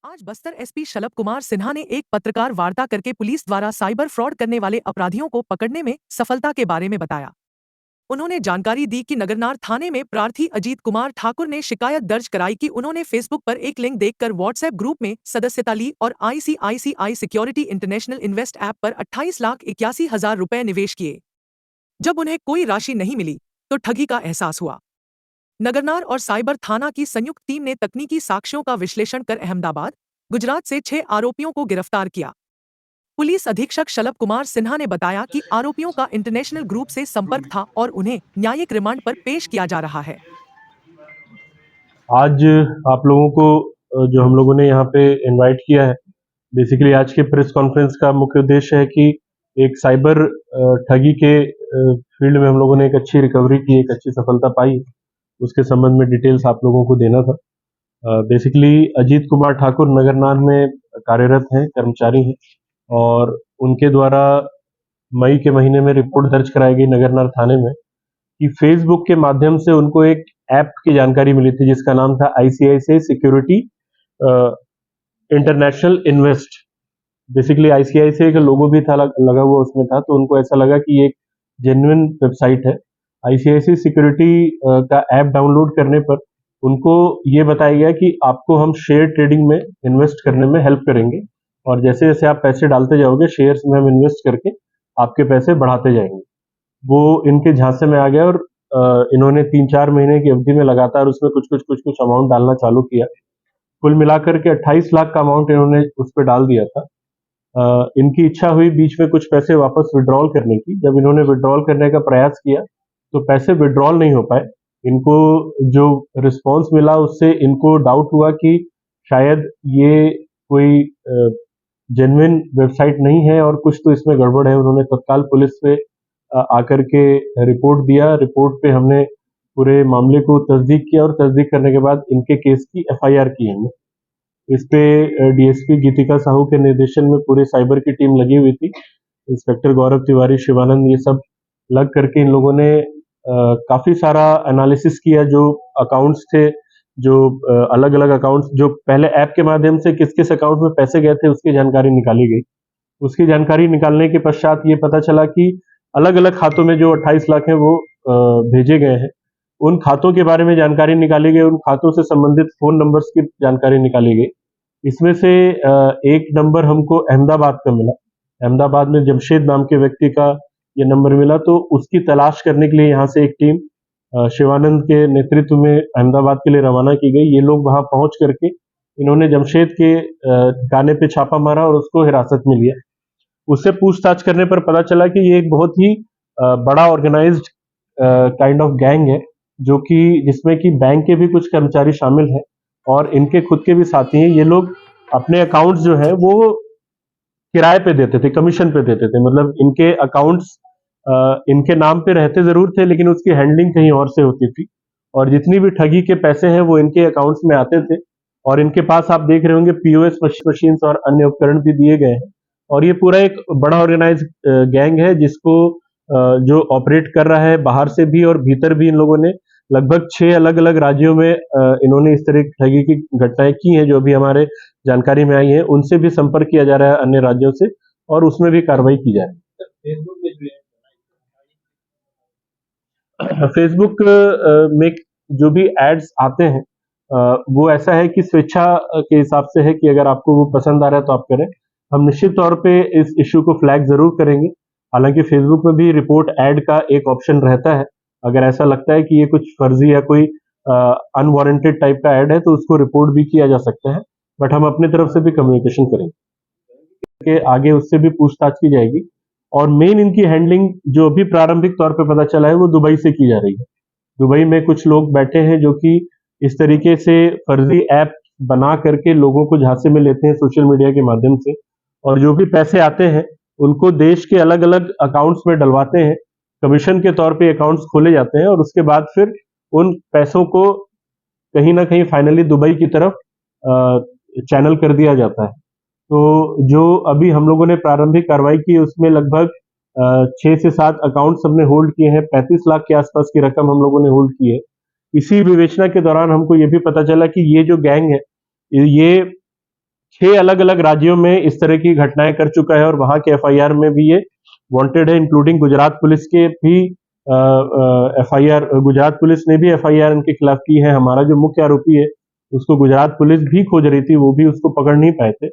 आज बस्तर एसपी शलभ कुमार सिन्हा ने एक पत्रकार वार्ता करके पुलिस द्वारा साइबर फ्रॉड करने वाले अपराधियों को पकड़ने में सफलता के बारे में बताया। उन्होंने जानकारी दी कि नगरनार थाने में प्रार्थी अजीत कुमार ठाकुर ने शिकायत दर्ज कराई कि उन्होंने फेसबुक पर एक लिंक देखकर व्हाट्सएप ग्रुप में सदस्यता ली और ICICI security international invest app पर 28,81,000 रुपए निवेश किए। जब उन्हें कोई राशि नहीं मिली तो ठगी का एहसास हुआ। नगरनार और साइबर थाना की संयुक्त टीम ने तकनीकी साक्ष्यों का विश्लेषण कर अहमदाबाद, गुजरात से 6 आरोपियों को गिरफ्तार किया। पुलिस अधीक्षक शलभ कुमार सिन्हा ने बताया कि आरोपियों का इंटरनेशनल ग्रुप से संपर्क था और उन्हें न्यायिक रिमांड पर पेश किया जा रहा है। आज आप लोगों को जो हम लोगों ने यहाँ पे इनवाइट किया है, बेसिकली आज के प्रेस कॉन्फ्रेंस का मुख्य उद्देश्य है कि एक साइबर ठगी के फील्ड में हम लोगों ने एक अच्छी रिकवरी की, एक अच्छी सफलता पाई, उसके संबंध में डिटेल्स आप लोगों को देना था। बेसिकली अजीत कुमार ठाकुर नगरनार में कार्यरत हैं, कर्मचारी हैं, और उनके द्वारा मई के महीने में रिपोर्ट दर्ज कराई गई नगरनार थाने में कि फेसबुक के माध्यम से उनको एक ऐप की जानकारी मिली थी जिसका नाम था ICICI security international invest. Basically ICICI का लोगो भी था लगा हुआ उसमें था, तो उनको ऐसा लगा कि ये एक जेन्युइन वेबसाइट है। आईसीआईसीआई सिक्योरिटी का ऐप डाउनलोड करने पर उनको ये बताया गया कि आपको हम शेयर ट्रेडिंग में इन्वेस्ट करने में हेल्प करेंगे, और जैसे जैसे आप पैसे डालते जाओगे शेयर्स में हम इन्वेस्ट करके आपके पैसे बढ़ाते जाएंगे। वो इनके झांसे में आ गया और इन्होंने 3-4 महीने की अवधि में लगातार उसमें कुछ अमाउंट डालना चालू किया। कुल मिलाकर के 28 लाख का अमाउंट इन्होंने उस पर डाल दिया था। इनकी इच्छा हुई बीच में कुछ पैसे वापस विड्रॉल करने की। जब इन्होंने विड्रॉल करने का प्रयास किया तो पैसे विड्रॉल नहीं हो पाए। इनको जो रिस्पॉन्स मिला उससे इनको डाउट हुआ कि शायद ये कोई जेन्युइन वेबसाइट नहीं है और कुछ तो इसमें गड़बड़ है। उन्होंने तत्काल पुलिस पे आकर के रिपोर्ट दिया। रिपोर्ट पे हमने पूरे मामले को तस्दीक किया और तस्दीक करने के बाद इनके केस की एफआईआर की हमने। इस पे डीएसपी गीतिका साहू के निर्देशन में पूरे साइबर की टीम लगी हुई थी। इंस्पेक्टर गौरव तिवारी, शिवानंद, ये सब लग करके इन लोगों ने काफी सारा एनालिसिस किया। जो अकाउंट्स थे, जो अलग अलग अकाउंट्स जो पहले ऐप के माध्यम से किस किस अकाउंट में पैसे गए थे उसकी जानकारी निकाली गई। उसकी जानकारी निकालने के पश्चात ये पता चला कि अलग अलग खातों में जो 28 लाख है वो भेजे गए हैं। उन खातों के बारे में जानकारी निकाली गई, उन खातों से संबंधित फोन नंबर्स की जानकारी निकाली गई। इसमें से एक नंबर हमको अहमदाबाद का मिला। अहमदाबाद में जमशेद नाम के व्यक्ति का ये नंबर मिला, तो उसकी तलाश करने के लिए यहाँ से एक टीम शिवानंद के नेतृत्व में अहमदाबाद के लिए रवाना की गई। ये लोग वहां पहुंच करके इन्होंने जमशेद के ठिकाने पे छापा मारा और उसको हिरासत में लिया। उससे पूछताछ करने पर पता चला कि ये एक बहुत ही बड़ा ऑर्गेनाइज्ड काइंड ऑफ गैंग है, जो कि जिसमें कि बैंक के भी कुछ कर्मचारी शामिल हैं और इनके खुद के भी साथी हैं। ये लोग अपने अकाउंट्स जो है वो किराए पे देते थे, कमीशन पे देते थे। मतलब इनके अकाउंट्स इनके नाम पे रहते जरूर थे लेकिन उसकी हैंडलिंग कहीं और से होती थी, और जितनी भी ठगी के पैसे हैं वो इनके अकाउंट्स में आते थे। और इनके पास आप देख रहे होंगे पीओएस मशीन्स और अन्य उपकरण भी दिए गए हैं। और ये पूरा एक बड़ा ऑर्गेनाइज गैंग है जिसको जो ऑपरेट कर रहा है बाहर से भी और भीतर भी। इन लोगों ने लगभग 6 अलग अलग राज्यों में इन्होंने इस तरह की ठगी की घटनाएं की हैं, जो भी हमारे जानकारी में आई है। उनसे भी संपर्क किया जा रहा है अन्य राज्यों से, और उसमें भी कार्रवाई की जा रही है। फेसबुक में जो भी एड्स आते हैं वो ऐसा है कि स्वेच्छा के हिसाब से है कि अगर आपको वो पसंद आ रहा है तो आप करें। हम निश्चित तौर पे इस इश्यू को फ्लैग जरूर करेंगे। हालांकि फेसबुक में भी रिपोर्ट ऐड का एक ऑप्शन रहता है। अगर ऐसा लगता है कि ये कुछ फर्जी या कोई अनवारंटेड टाइप का ऐड है तो उसको रिपोर्ट भी किया जा सकता है, बट हम अपनी तरफ से भी कम्युनिकेशन करेंगे कि आगे उससे भी पूछताछ की जाएगी। और मेन इनकी हैंडलिंग जो अभी प्रारंभिक तौर पे पता चला है वो दुबई से की जा रही है। दुबई में कुछ लोग बैठे हैं जो कि इस तरीके से फर्जी ऐप बना करके लोगों को झांसे में लेते हैं सोशल मीडिया के माध्यम से, और जो भी पैसे आते हैं उनको देश के अलग अलग अकाउंट्स में डलवाते हैं। कमीशन के तौर पे अकाउंट्स खोले जाते हैं और उसके बाद फिर उन पैसों को कहीं ना कहीं फाइनली दुबई की तरफ चैनल कर दिया जाता है। तो जो अभी हम लोगों ने प्रारंभिक कार्रवाई की उसमें लगभग 6 से 7 अकाउंट्स हमने होल्ड किए हैं। 35 लाख के आसपास की रकम हम लोगों ने होल्ड की है। इसी विवेचना के दौरान हमको ये भी पता चला कि ये जो गैंग है ये 6 अलग अलग राज्यों में इस तरह की घटनाएं कर चुका है और वहां के एफआईआर में भी ये वांटेड है, इंक्लूडिंग गुजरात पुलिस के भी एफआईआर, गुजरात पुलिस ने भी एफआईआर इनके खिलाफ की है। हमारा जो मुख्य आरोपी है उसको गुजरात पुलिस भी खोज रही थी, वो भी उसको पकड़ नहीं पाए थे।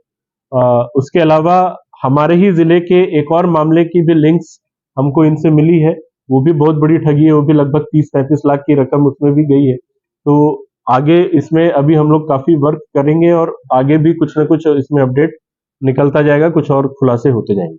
उसके अलावा हमारे ही जिले के एक और मामले की भी लिंक्स हमको इनसे मिली है, वो भी बहुत बड़ी ठगी है, वो भी लगभग 30-35 लाख की रकम उसमें भी गई है। तो आगे इसमें अभी हम लोग काफी वर्क करेंगे और आगे भी कुछ ना कुछ इसमें अपडेट निकलता जाएगा, कुछ और खुलासे होते जाएंगे।